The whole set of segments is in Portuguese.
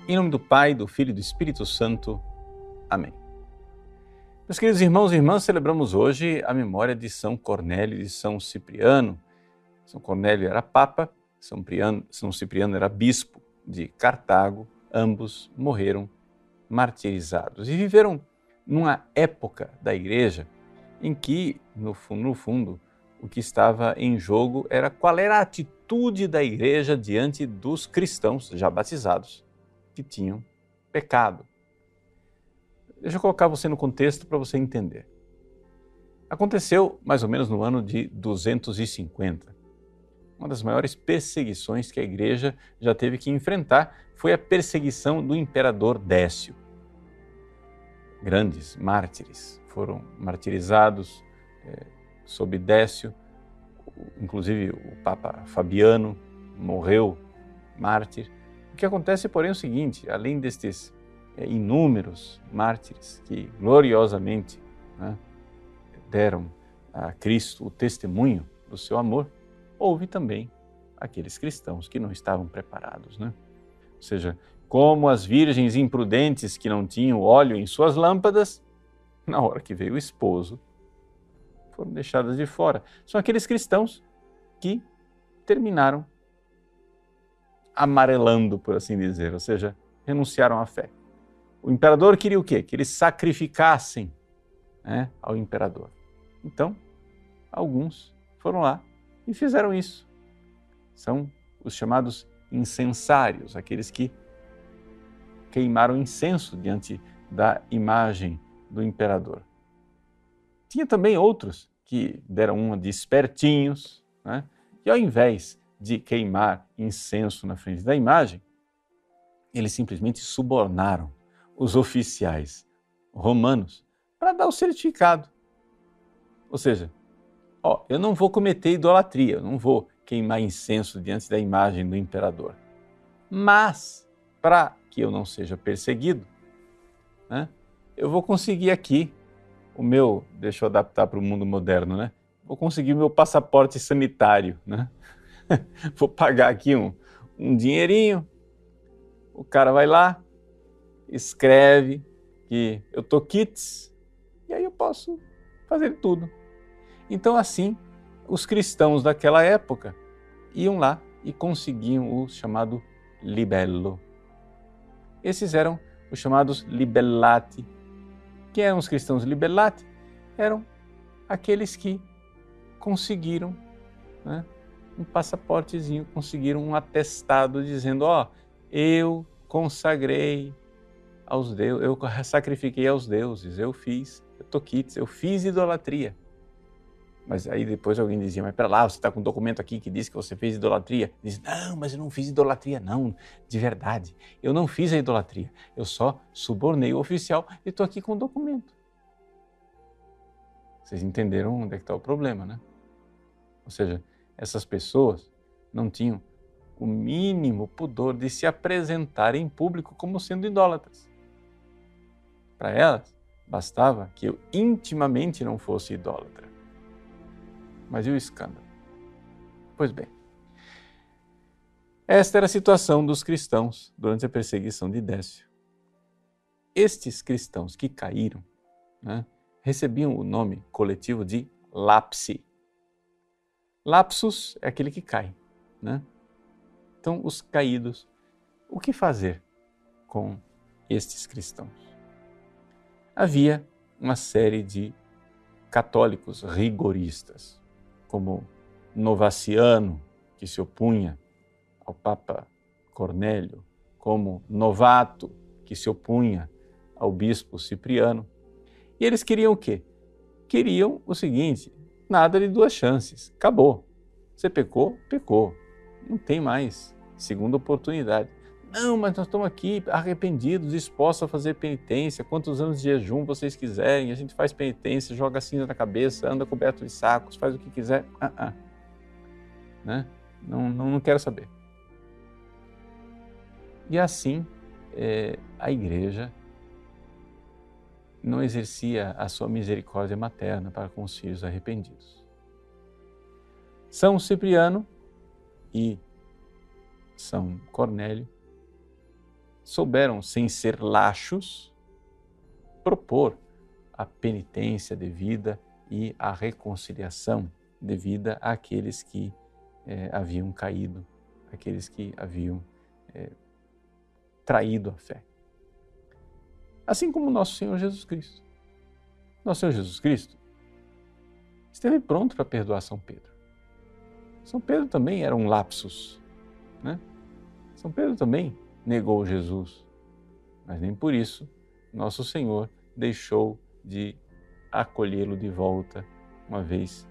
Em nome do Pai, do Filho e do Espírito Santo. Amém. Meus queridos irmãos e irmãs, celebramos hoje a memória de São Cornélio e de São Cipriano. São Cornélio era papa, São Cipriano era bispo de Cartago. Ambos morreram martirizados e viveram numa época da Igreja em que, no fundo, o que estava em jogo era qual era a atitude da Igreja diante dos cristãos já batizados que tinham pecado. Deixa eu colocar você no contexto para você entender. Aconteceu mais ou menos no ano de 250. Uma das maiores perseguições que a Igreja já teve que enfrentar foi a perseguição do imperador Décio. Grandes mártires foram martirizados sob Décio, inclusive o Papa Fabiano morreu mártir. O que acontece, porém, é o seguinte: além destes inúmeros mártires que gloriosamente deram a Cristo o testemunho do seu amor, houve também aqueles cristãos que não estavam preparados, Ou seja, como as virgens imprudentes que não tinham óleo em suas lâmpadas, na hora que veio o esposo, foram deixadas de fora. São aqueles cristãos que terminaram amarelando, por assim dizer, ou seja, renunciaram à fé. O imperador queria o quê? Que eles sacrificassem ao imperador. Então, alguns foram lá e fizeram isso. São os chamados incensários, aqueles que queimaram incenso diante da imagem do imperador. Tinha também outros que deram uma de espertinhos, e ao invés de queimar incenso na frente da imagem, eles simplesmente subornaram os oficiais romanos para dar o certificado. Ou seja, eu não vou cometer idolatria, eu não vou queimar incenso diante da imagem do imperador. Mas, para que eu não seja perseguido, eu vou conseguir aqui o meu, deixa eu adaptar para o mundo moderno, vou conseguir o meu passaporte sanitário, Vou pagar aqui um dinheirinho, o cara vai lá, escreve que eu tô quites, e aí eu posso fazer tudo. Então assim, os cristãos daquela época iam lá e conseguiam o chamado libello. Esses eram os chamados libellati. Quem eram os cristãos libellati? Eram aqueles que conseguiram, um passaportezinho, conseguiram um atestado dizendo, eu consagrei aos deuses, eu sacrifiquei aos deuses, eu tô quites, eu fiz idolatria. Mas aí depois alguém dizia, mas pera lá, você está com um documento aqui que diz que você fez idolatria. Diz, não, mas eu não fiz idolatria não, de verdade. Eu não fiz a idolatria, eu só subornei o oficial e estou aqui com o documento. Vocês entenderam onde é que está o problema, Ou seja, essas pessoas não tinham o mínimo pudor de se apresentar em público como sendo idólatras. Para elas, bastava que eu intimamente não fosse idólatra. Mas e o escândalo? Pois bem, esta era a situação dos cristãos durante a perseguição de Décio. Estes cristãos que caíram, recebiam o nome coletivo de lapsi. Lapsus é aquele que cai, Então, os caídos, o que fazer com estes cristãos? Havia uma série de católicos rigoristas, como Novaciano, que se opunha ao Papa Cornélio, como Novato, que se opunha ao bispo Cipriano. E eles queriam o quê? Queriam o seguinte: nada de duas chances, acabou. Você pecou, pecou. Não tem mais segunda oportunidade. Não, mas nós estamos aqui arrependidos, dispostos a fazer penitência. Quantos anos de jejum vocês quiserem, a gente faz penitência, joga cinza na cabeça, anda coberto de sacos, faz o que quiser. Não quero saber. E assim, a Igreja não exercia a sua misericórdia materna para com os filhos arrependidos. São Cipriano e São Cornélio souberam, sem ser laxos, propor a penitência devida e a reconciliação devida àqueles que haviam caído, àqueles que haviam traído a fé. Assim como nosso Senhor Jesus Cristo. Nosso Senhor Jesus Cristo esteve pronto para perdoar São Pedro. São Pedro também era um lapsus, né? São Pedro também negou Jesus, mas nem por isso nosso Senhor deixou de acolhê-lo de volta, uma vez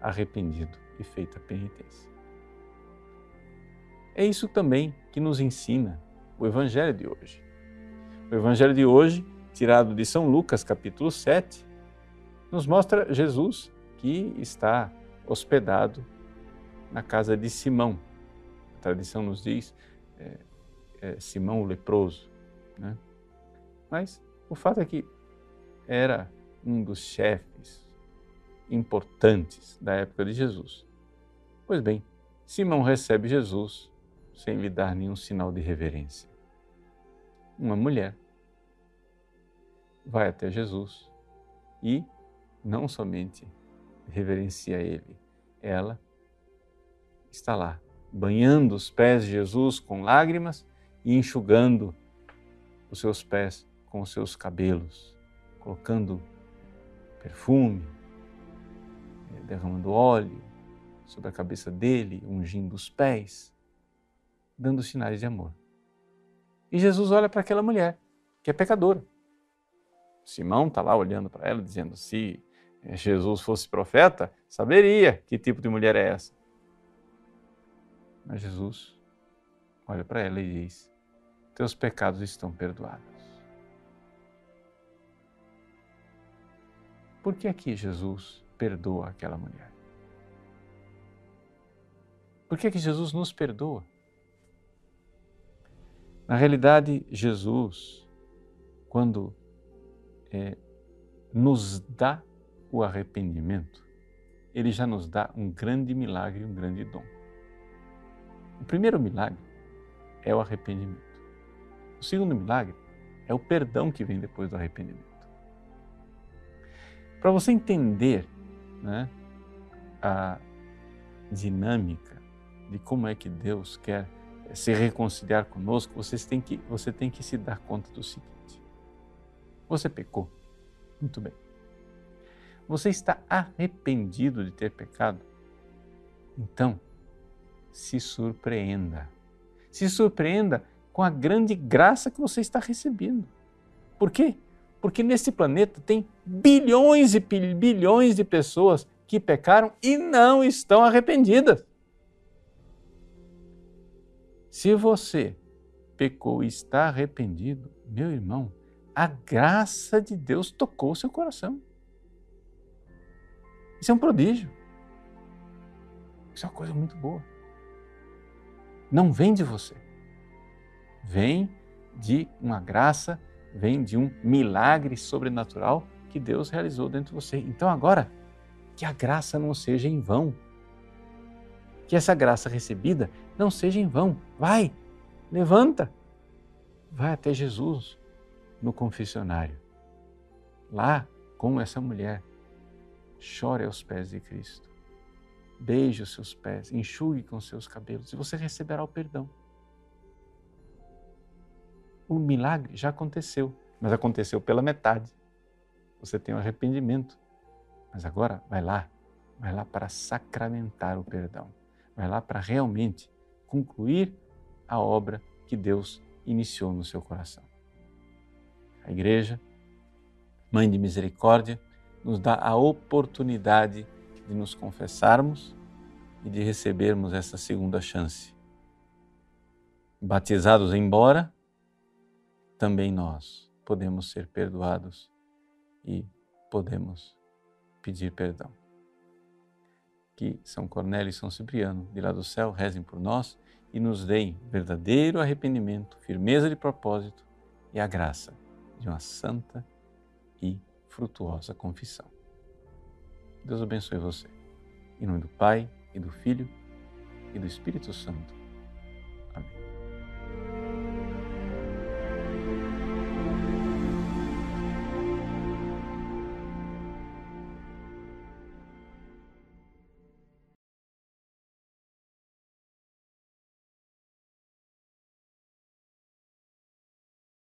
arrependido e feita a penitência. É isso também que nos ensina o Evangelho de hoje. O Evangelho de hoje, tirado de São Lucas, capítulo 7, nos mostra Jesus que está hospedado na casa de Simão. A tradição nos diz Simão o leproso, né? Mas o fato é que era um dos chefes importantes da época de Jesus. Pois bem, Simão recebe Jesus sem lhe dar nenhum sinal de reverência. Uma mulher vai até Jesus e não somente reverencia ele, ela está lá, banhando os pés de Jesus com lágrimas e enxugando os seus pés com os seus cabelos, colocando perfume, derramando óleo sobre a cabeça dele, ungindo os pés, dando sinais de amor. E Jesus olha para aquela mulher, que é pecadora. Simão está lá olhando para ela, dizendo, se Jesus fosse profeta, saberia que tipo de mulher é essa. Mas Jesus olha para ela e diz, teus pecados estão perdoados. Por que aqui Jesus perdoa aquela mulher? Por que Jesus nos perdoa? Na realidade, Jesus, quando nos dá o arrependimento, ele já nos dá um grande milagre, um grande dom. O primeiro milagre é o arrependimento. O segundo milagre é o perdão que vem depois do arrependimento. Para você entender, né, a dinâmica de como é que Deus quer se reconciliar conosco, você tem que se dar conta do seguinte. Você pecou? Muito bem. Você está arrependido de ter pecado? Então, se surpreenda. Se surpreenda com a grande graça que você está recebendo. Por quê? Porque nesse planeta tem bilhões e bilhões de pessoas que pecaram e não estão arrependidas. Se você pecou e está arrependido, meu irmão, a graça de Deus tocou o seu coração. Isso é um prodígio. Isso é uma coisa muito boa. Não vem de você. Vem de uma graça, vem de um milagre sobrenatural que Deus realizou dentro de você. Então agora, que a graça não seja em vão. Que essa graça recebida não seja em vão. Vai, levanta, vai até Jesus no confessionário. Lá, com essa mulher, chore aos pés de Cristo. Beije os seus pés, enxugue com seus cabelos e você receberá o perdão. O milagre já aconteceu, mas aconteceu pela metade. Você tem o arrependimento, mas agora vai lá para sacramentar o perdão. Vai lá para realmente concluir a obra que Deus iniciou no seu coração. A Igreja, Mãe de Misericórdia, nos dá a oportunidade de nos confessarmos e de recebermos essa segunda chance. Batizados embora, também nós podemos ser perdoados e podemos pedir perdão. Que São Cornélio e São Cipriano, de lá do céu, rezem por nós e nos deem verdadeiro arrependimento, firmeza de propósito e a graça de uma santa e frutuosa confissão. Deus abençoe você. Em nome do Pai, e do Filho e do Espírito Santo.